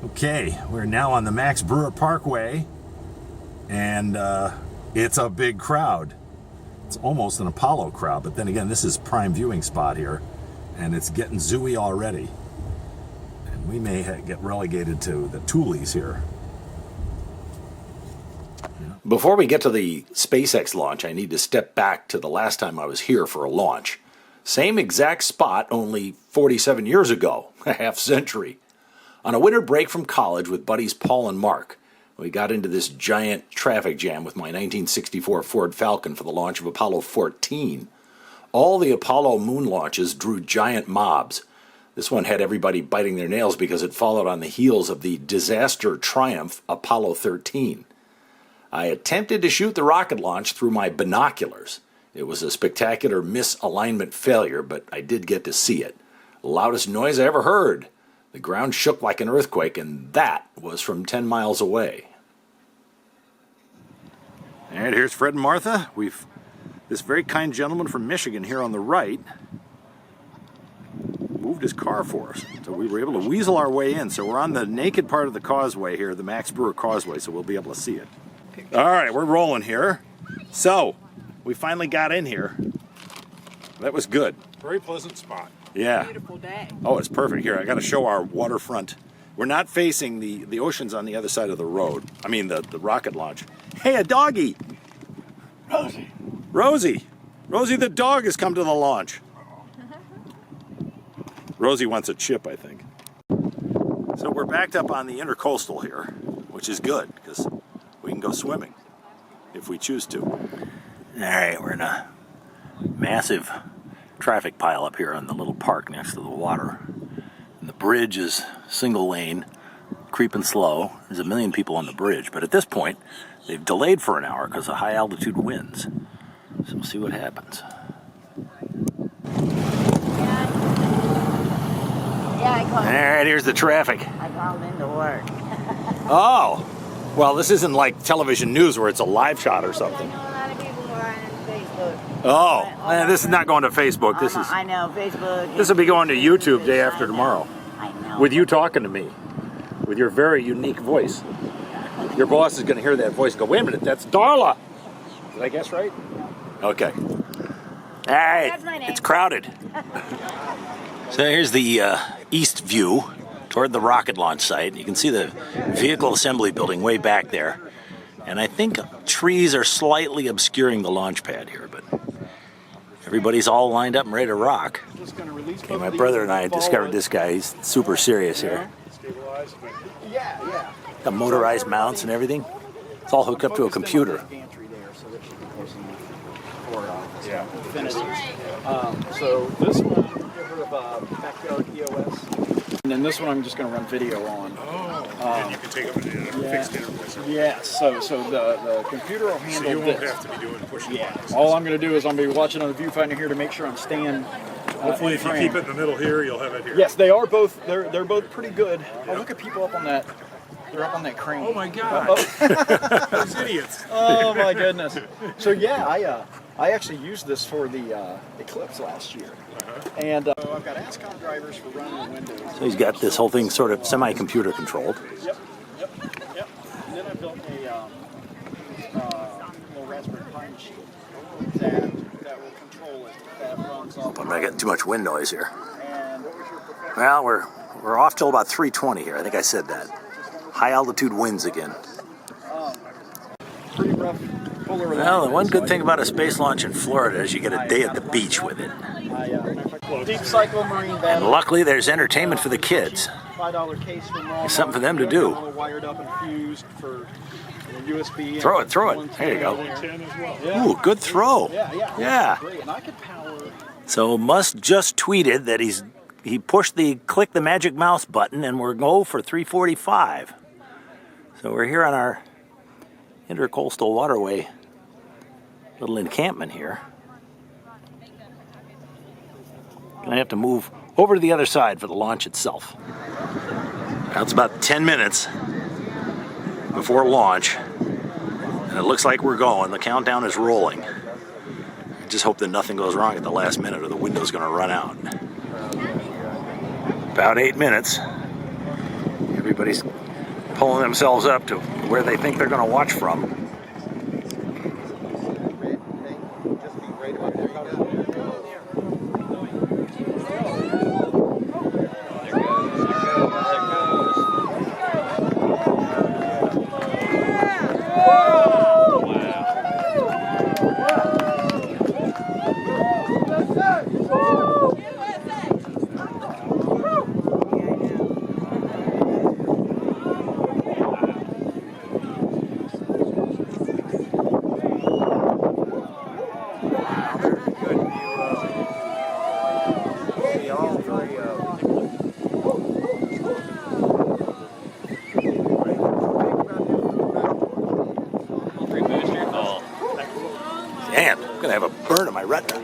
Okay, we're now on the Max Brewer Parkway, and it's a big crowd. It's almost an Apollo crowd, but then again, this is prime viewing spot here, and it's getting zooey already. And we may get relegated to the Toolies here. Before we get to the SpaceX launch, I need to step back to the last time I was here for a launch. Same exact spot, only 47 years ago, a half century. On a winter break from college with buddies Paul and Mark, we got into this giant traffic jam with my 1964 Ford Falcon for the launch of Apollo 14. All the Apollo moon launches drew giant mobs. This one had everybody biting their nails because it followed on the heels of the disaster triumph Apollo 13. I attempted to shoot the rocket launch through my binoculars. It was a spectacular misalignment failure, but I did get to see it. The loudest noise I ever heard. The ground shook like an earthquake, and that was from 10 miles away. And here's Fred and Martha. We've this very kind gentleman from Michigan here on the right moved his car for us. So we were able to weasel our way in. So we're on the naked part of the causeway here, the Max Brewer Causeway, so we'll be able to see it. All right, we're rolling here. So we finally got in here. That was good. Very pleasant spot. Yeah. Beautiful day. Oh, it's perfect. Here, I got to show our waterfront. We're not facing the ocean's on the other side of the road. I mean, the rocket launch. Hey, a doggy. Rosie. Rosie. Rosie the dog has come to the launch. Rosie wants a chip, I think. So we're backed up on the intercoastal here, which is good because we can go swimming if we choose to. All right, we're in a massive traffic pile up here on the little park next to the water. And the bridge is single lane, creeping slow. There's 1 million people on the bridge, but at this point, they've delayed for an hour because of high altitude winds. So we'll see what happens. Yeah, I called. All right, here's the traffic. I called into work. Oh, well, this isn't like television news where it's a live shot or something. I know a lot of people who are on Facebook. Oh, this is not going to Facebook. This is. I know Facebook. This will be going to YouTube day after tomorrow. I know. With you talking to me, with your very unique voice. Your boss is going to hear that voice and go, wait a minute, that's Darla. Did I guess right? Okay. All right, That's my name. it's crowded. So here's the east view toward the rocket launch site. You can see the vehicle assembly building way back there. And I think trees are slightly obscuring the launch pad here, but everybody's all lined up and ready to rock. Okay, my brother and I discovered this guy. He's super serious here. Got motorized mounts and everything. It's all hooked up to a computer. So this one, you heard of Backyard EOS? And then this one I'm just going to run video on. And you can take up a fixed interface. Yes, so the computer will handle So you won't this. have to be doing pushing buttons. All I'm going to do is I'm going to be watching on the viewfinder here to make sure I'm staying. Hopefully, if you keep it in the middle here, you'll have it here. Yes, they are both. They're both pretty good. Oh, look at people up on that. They're up on that crane. Oh my God! Those idiots. Oh my goodness. So yeah, I actually used this for the Eclipse last year, and I've got ASCOM drivers for running the Windows. So he's got this whole thing sort of semi-computer controlled. Yep. And then I built a little Raspberry Pi machine that will control it. That runs off. I'm not getting too much wind noise here. And what was your professional? Well, we're off till about 3:20 here. I think I said that. High altitude winds again. Pretty rough. Well, the one good thing about a space launch in Florida is you get a day at the beach with it. Deep Cycle Marine And battery. luckily, there's entertainment for the kids. $5 case from Walmart. There's something for them to do. Wired up and fused for USB. Throw it. There you go. 10 as well. Ooh, good throw. Yeah. Great. And I could power. So Musk just tweeted that he pushed the click the magic mouse button and we're go for 345. So we're here on our intercoastal waterway little encampment here. Gonna have to move over to the other side for the launch itself. Now it's about 10 minutes before launch, and it looks like we're going. The countdown is rolling. I just hope that nothing goes wrong at the last minute or the window's gonna run out. About 8 minutes. Everybody's pulling themselves up to where they think they're going to watch from. Man, I'm gonna have a burn in my retina.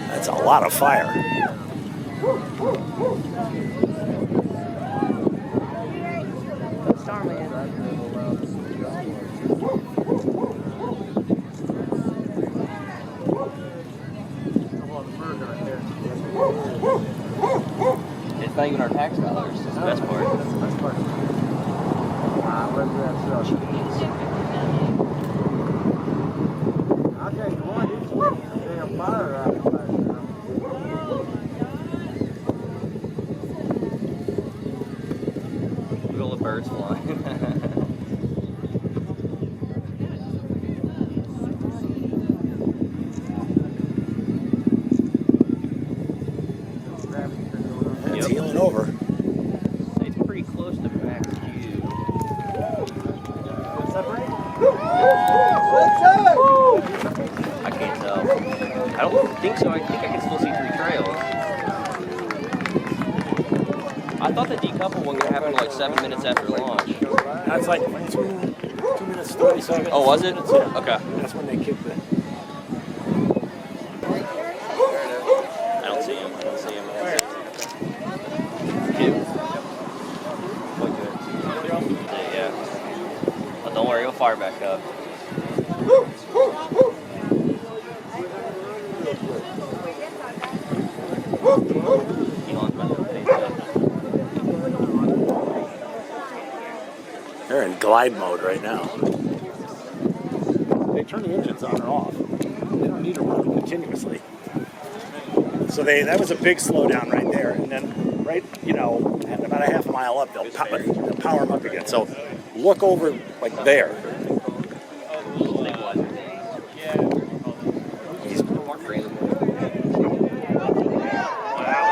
That's a lot of fire. It's not even our tax dollars. That's the best part. Look at all the birds flying. It's healing over. It's pretty close to Max Q. I can't tell. I don't think so. I think I can still see 3 trails. I thought the decouple one could happen like 7 minutes after launch. That's like 2 minutes 30 seconds. Oh, was it? Okay. That's when they kicked it. I don't see him. I don't see him. Two. Yeah. Oh, don't worry, he'll fire back up. Elon's about to pace up. They're in glide mode right now. They turn the engines on or off. They don't need to run continuously. So that was a big slowdown right there, and then right, at about a half mile up, they'll power them up again. So look over like there.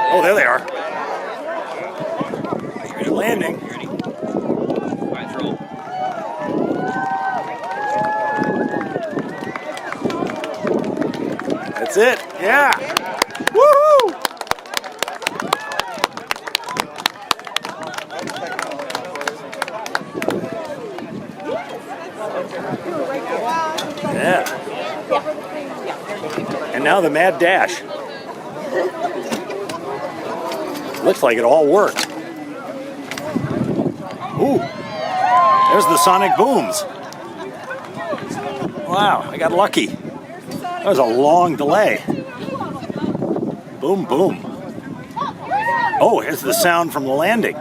Oh, there they are. They're landing. That's it. Yeah. Woohoo! Yeah. And now the mad dash. Looks like it all worked. Ooh. There's the sonic booms. Wow, I got lucky. That was a long delay. Boom, boom. Oh, here's the sound from the landing.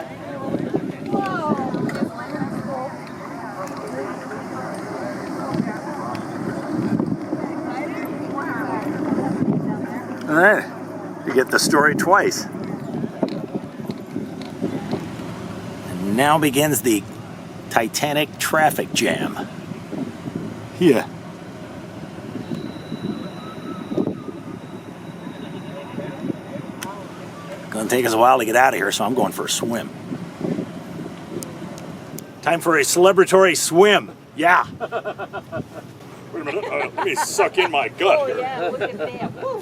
All right, you get the story twice. And now begins the Titanic traffic jam. Yeah. Gonna take us a while to get out of here, so I'm going for a swim. Time for a celebratory swim. Yeah. Wait a minute. Let me suck in my gut here. Yeah, look at that. Woo.